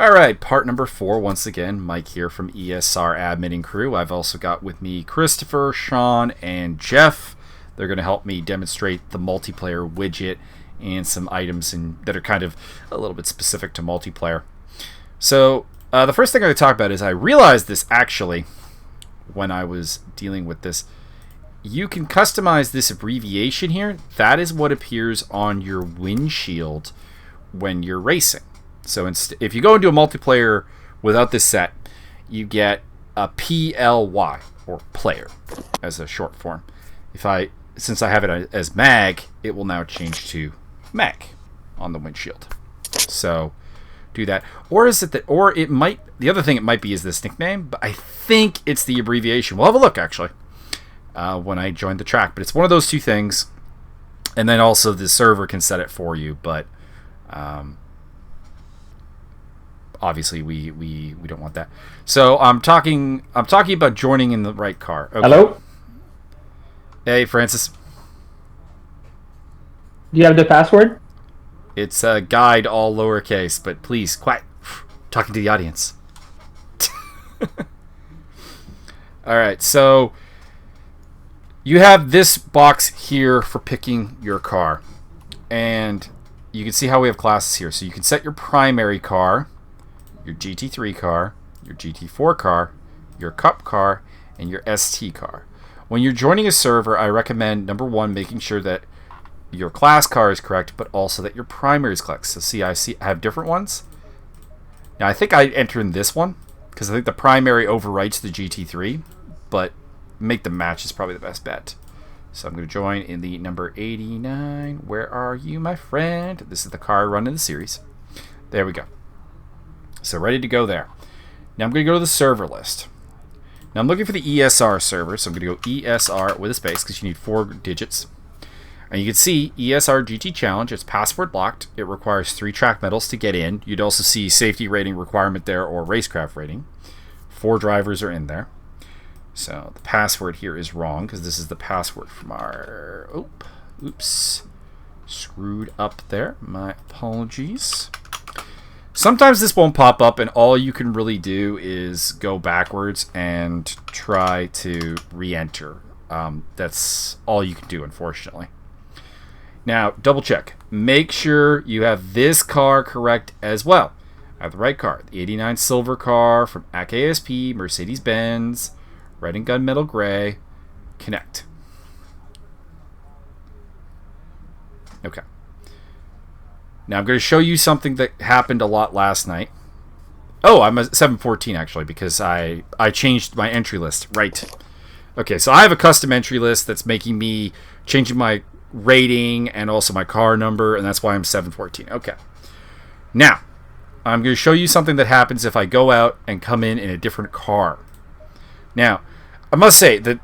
All right, part number 4. Once again, Mike here from ESR Admin and Crew. I've also got with me Christopher, Sean, and Jeff. They're going to help me demonstrate the multiplayer widget and some items that are kind of a little bit specific to multiplayer. So the first thing I'm going to talk about is I realized this actually when I was dealing with this. You can customize this abbreviation here. That is what appears on your windshield when you're racing. So if you go into a multiplayer without this set, you get a PLY, or player, as a short form. Since I have it as mag, it will now change to mag on the windshield. So do that. Or is it the other thing it might be is this nickname, but I think it's the abbreviation. We'll have a look actually when I join the track. But it's one of those two things. And then also the server can set it for you, but obviously we don't want that. So I'm talking about joining in the right car. Okay. Hello? Hey, Francis. Do you have the password? It's a guide, all lowercase, but please, quiet. Talking to the audience. Alright, so you have this box here for picking your car. And you can see how we have classes here. So you can set your primary car, your GT3 car, your GT4 car, your Cup car, and your ST car. When you're joining a server, I recommend, number one, making sure that your class car is correct, but also that your primary is correct. So see, I have different ones. Now, I think I enter in this one, because I think the primary overwrites the GT3, but make them match is probably the best bet. So I'm going to join in the number 89. Where are you, my friend? This is the car I run in the series. There we go. So ready to go there. Now I'm going to go to the server list. Now I'm looking for the ESR server, so I'm going to go ESR with a space because you need 4 digits. And you can see ESR GT Challenge. It's password locked. It requires 3 track medals to get in. You'd also see safety rating requirement there or racecraft rating. 4 drivers are in there. So the password here is wrong because this is the password from our... Oops. Screwed up there. My apologies. Sometimes this won't pop up and all you can really do is go backwards and try to re-enter. That's all you can do, unfortunately. Now, double check. Make sure you have this car correct as well. I have the right car. The 89 silver car from AKSP, Mercedes-Benz, red and gunmetal gray. Connect. Okay. Now I'm going to show you something that happened a lot last night. Oh, I'm at 714 actually because I changed my entry list. Right. Okay, so I have a custom entry list that's making me changing my rating and also my car number, and that's why I'm 714. Okay. Now, I'm going to show you something that happens if I go out and come in a different car. Now, I must say that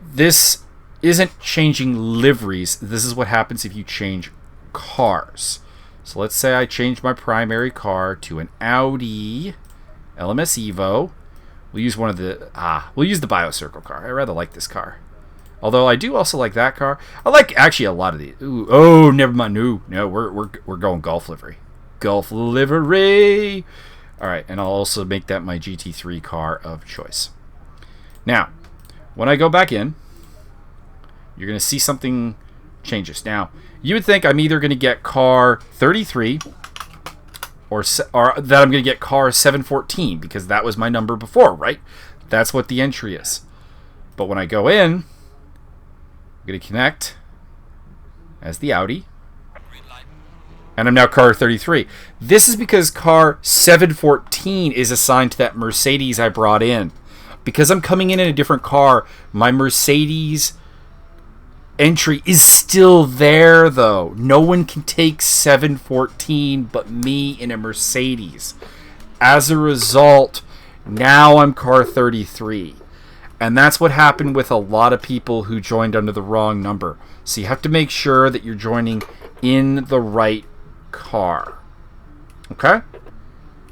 this isn't changing liveries. This is what happens if you change cars. So let's say I change my primary car to an Audi LMS Evo. We'll use we'll use the BioCircle car. I rather like this car. Although I do also like that car. I like actually a lot of these. Ooh, oh, never mind. No, we're going Golf livery. Golf livery. All right, and I'll also make that my GT3 car of choice. Now, when I go back in, you're going to see something changes. Now, you would think I'm either going to get car 33 or that I'm going to get car 714 because that was my number before, right? That's what the entry is. But when I go in, I'm going to connect as the Audi. And I'm now car 33. This is because car 714 is assigned to that Mercedes I brought in. Because I'm coming in a different car, my Mercedes entry is still there, though. No one can take 714 but me in a Mercedes. As a result, now I'm car 33. And that's what happened with a lot of people who joined under the wrong number. So you have to make sure that you're joining in the right car. Okay?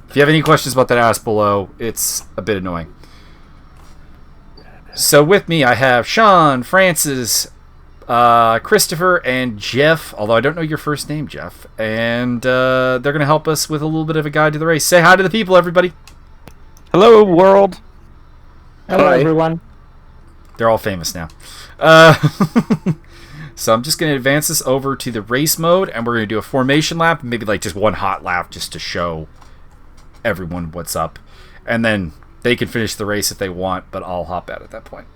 If you have any questions about that, ask below. It's a bit annoying. So with me, I have Sean, Francis, Christopher and Jeff, although I don't know your first name, Jeff. And they're going to help us with a little bit of a guide to the race. Say hi to the people, everybody. Hello, world. Hello, everyone. They're all famous now. So I'm just going to advance this over to the race mode, and we're going to do a formation lap, maybe like just one hot lap just to show everyone what's up. And then they can finish the race if they want, but I'll hop out at that point.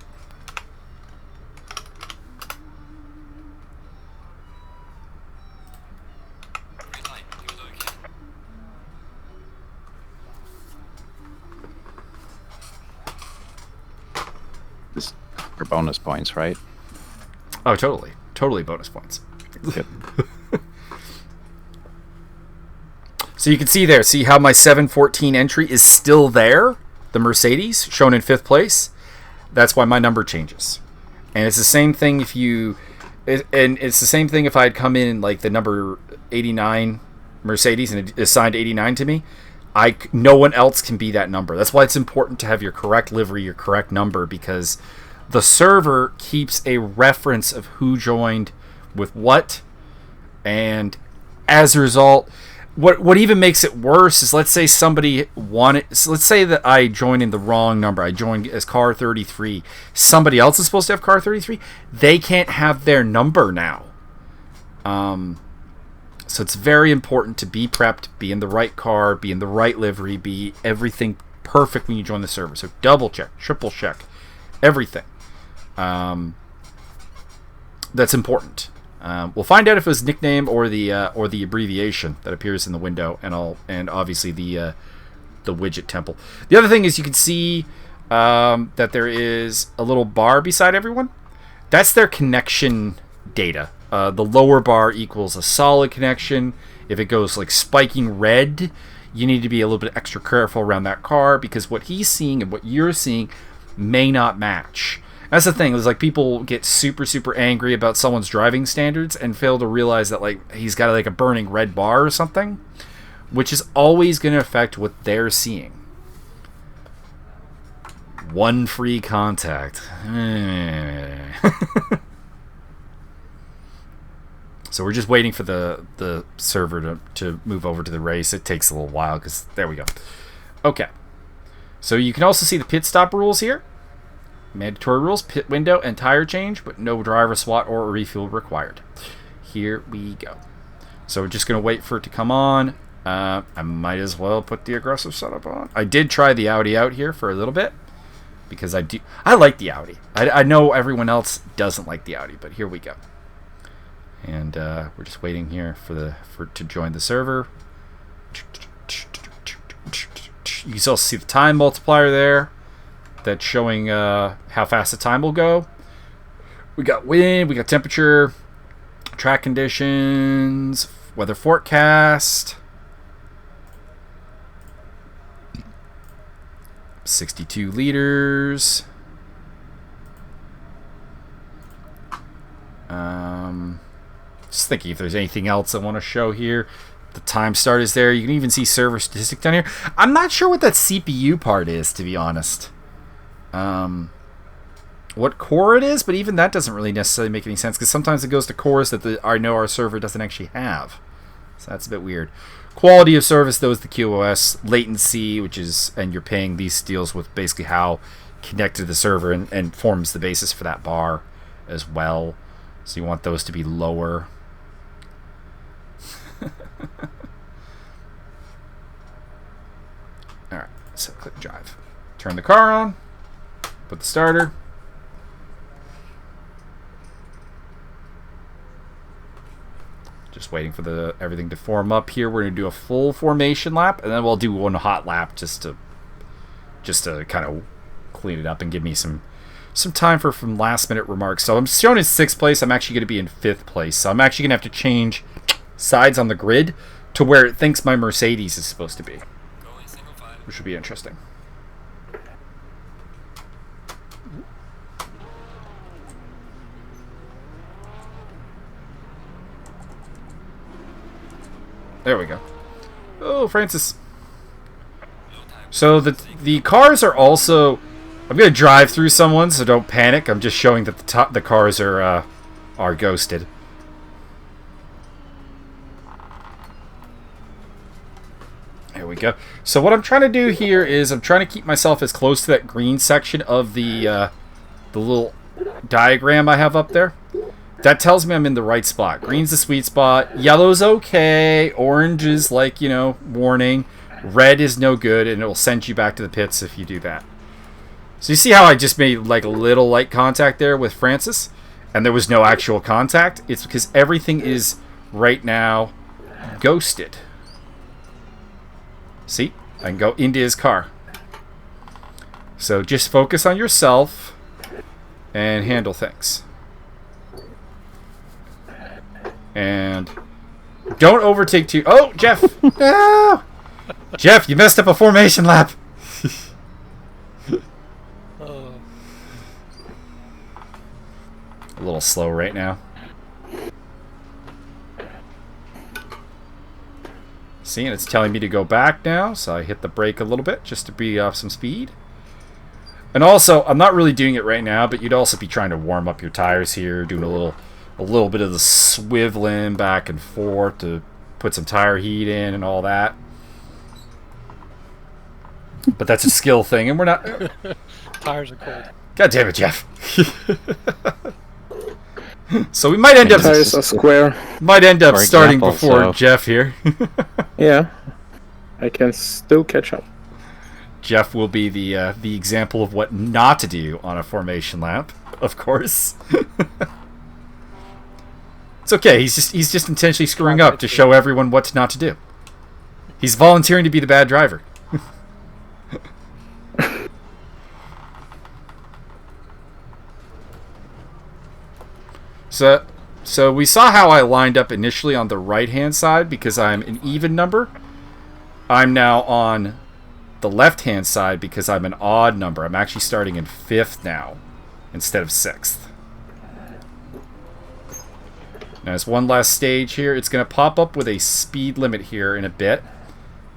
This for bonus points, right? Oh, totally. Totally bonus points. Good. So you can see there, see how my 714 entry is still there? The Mercedes, shown in 5th place. That's why my number changes. And it's the same thing if you... And it's the same thing if I had come in like the number 89 Mercedes and it assigned 89 to me. No one else can be that number. That's why it's important to have your correct livery, your correct number, because the server keeps a reference of who joined with what, and as a result, what even makes it worse is, let's say somebody wanted, so let's say that I joined in the wrong number. I joined as car 33. Somebody else is supposed to have car 33. They can't have their number now. So it's very important to be prepped, be in the right car, be in the right livery, be everything perfect when you join the server. So double check, triple check, everything. That's important. We'll find out if it was nickname or the abbreviation that appears in the window, and obviously the widget temple. The other thing is you can see that there is a little bar beside everyone. That's their connection data. The lower bar equals a solid connection. If it goes like spiking red, you need to be a little bit extra careful around that car, because what he's seeing and what you're seeing may not match. That's the thing. It's like people get super, super angry about someone's driving standards and fail to realize that like he's got like a burning red bar or something, which is always going to affect what they're seeing. One free contact. So we're just waiting for the server to move over to the race. It takes a little while because there we go. Okay. So you can also see the pit stop rules here. Mandatory rules, pit window and tire change, but no driver swat or refuel required. Here we go. So we're just going to wait for it to come on. I might as well put the aggressive setup on. I did try the Audi out here for a little bit, because I like the Audi. I know everyone else doesn't like the Audi, but here we go. And we're just waiting here for to join the server. You can still see the time multiplier there. That's showing how fast the time will go. We got wind, we got temperature, track conditions, weather forecast. 62 liters. Just thinking if there's anything else I want to show here. The time start is there. You can even see server statistic down here. I'm not sure what that CPU part is, to be honest. What core it is, but even that doesn't really necessarily make any sense, because sometimes it goes to cores that I know our server doesn't actually have. So that's a bit weird. Quality of service, though, is the QoS. Latency, and you're paying these deals with basically how connected to the server and forms the basis for that bar as well. So you want those to be lower. Alright, so click drive. Turn the car on. Put the starter. Just waiting for everything to form up here. We're going to do a full formation lap, and then we'll do one hot lap just to kind of clean it up and give me some time for some last minute remarks. So I'm shown in 6th place. I'm actually going to be in 5th place. So I'm actually going to have to change sides on the grid to where it thinks my Mercedes is supposed to be, which would be interesting. There we go. Oh, Francis. So the cars are also... I'm going to drive through someone, so don't panic. I'm just showing that the cars are are ghosted. There we go. So what I'm trying to do here is I'm trying to keep myself as close to that green section of the little diagram I have up there. That tells me I'm in the right spot. Green's the sweet spot. Yellow's okay. Orange is like, you know, warning. Red is no good, and it will send you back to the pits if you do that. So you see how I just made like a little light contact there with Francis, and there was no actual contact? It's because everything is right now ghosted. See? I can go into his car. So just focus on yourself and handle things. And don't overtake too... Oh, Jeff! No! Jeff, you messed up a formation lap. A little slow right now. See, and it's telling me to go back now, so I hit the brake a little bit just to be off some speed. And also, I'm not really doing it right now, but you'd also be trying to warm up your tires here, doing a little bit of the swiveling back and forth to put some tire heat in and all that. But that's a skill thing, and we're not... Tires are cold. God damn it, Jeff. So we might end up... Tires are square. Might end up For starting example, before so- Jeff here. Yeah. I can still catch up. Jeff will be the example of what not to do on a formation lap, of course. It's okay. He's just intentionally screwing up to show everyone what not to do. He's volunteering to be the bad driver. So we saw how I lined up initially on the right-hand side because I'm an even number. I'm now on the left-hand side because I'm an odd number. I'm actually starting in 5th now instead of 6th. Now, there's one last stage here. It's going to pop up with a speed limit here in a bit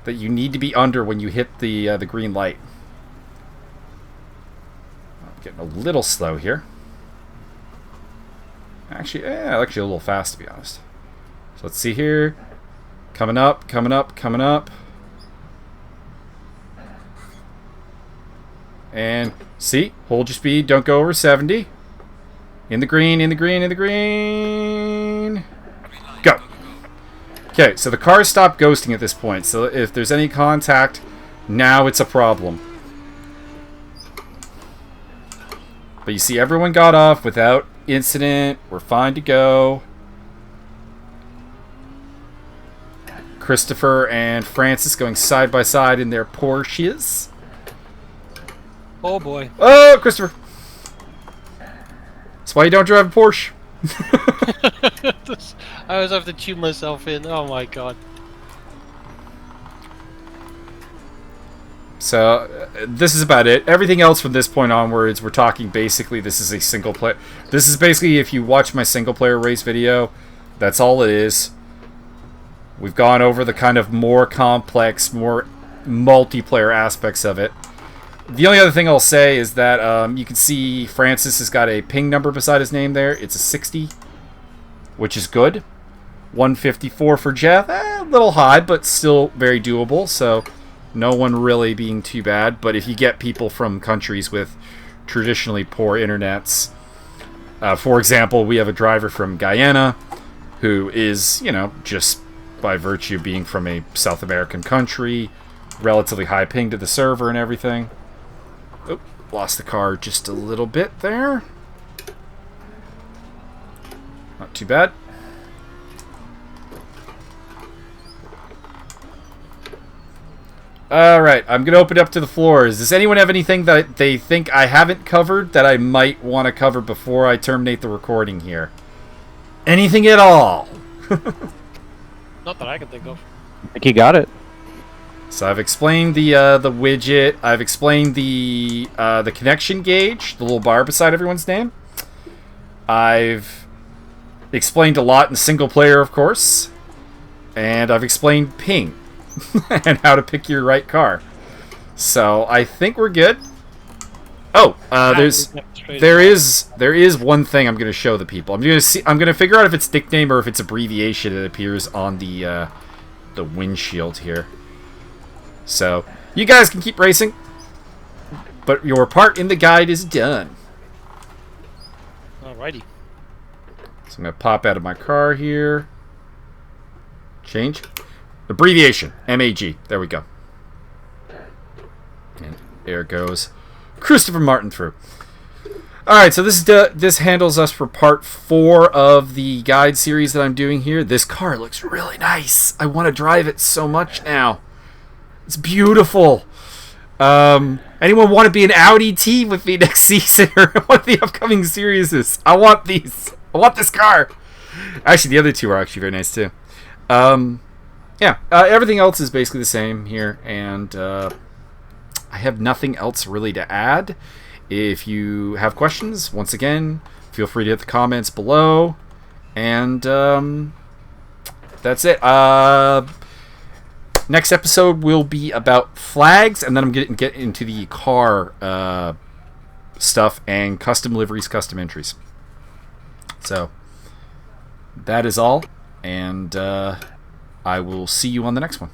that you need to be under when you hit the green light. I'm getting a little slow here. Actually a little fast, to be honest. So let's see here. Coming up, coming up, coming up. And see, hold your speed, don't go over 70. In the green, in the green, in the green. Go. Okay, so the car stopped ghosting at this point. So if there's any contact, now it's a problem. But you see, everyone got off without incident. We're fine to go. Christopher and Francis going side by side in their Porsches. Oh boy. Oh, Christopher. That's why you don't drive a Porsche. I always have to tune myself in. Oh my god. So, this is about it. Everything else from this point onwards, we're talking basically this is a single player. This is basically, if you watch my single player race video, that's all it is. We've gone over the kind of more complex, more multiplayer aspects of it. The only other thing I'll say is that you can see Francis has got a ping number beside his name there. It's a 60, which is good. 154 for Jeff. A little high, but still very doable. So no one really being too bad. But if you get people from countries with traditionally poor internets, for example, we have a driver from Guyana who is, you know, just by virtue of being from a South American country, relatively high ping to the server and everything. Oh, lost the car just a little bit there. Not too bad. Alright, I'm going to open it up to the floors. Does anyone have anything that they think I haven't covered that I might want to cover before I terminate the recording here? Anything at all? Not that I can think of. I think you got it. So I've explained the widget. I've explained the connection gauge, the little bar beside everyone's name. I've explained a lot in single player, of course. And I've explained ping and how to pick your right car. So I think we're good. Oh, Absolutely demonstrated that. there is one thing I'm gonna show the people. I'm gonna figure out if it's nickname or if it's abbreviation that appears on the windshield here. So you guys can keep racing, but your part in the guide is done. Alrighty. So I'm gonna pop out of my car here. Change. Abbreviation. MAG. There we go. And there goes Christopher Martin through. Alright, so this handles us for part 4 of the guide series that I'm doing here. This car looks really nice. I want to drive it so much now. It's beautiful. Anyone want to be an Audi team with me next season or one of the upcoming series? I want these. I want this car. Actually, the other two are actually very nice too. Yeah, everything else is basically the same here, and I have nothing else really to add. If you have questions, once again, feel free to hit the comments below, and that's it. Next episode will be about flags, and then I'm getting into the car stuff and custom liveries, custom entries. So that is all, and I will see you on the next one.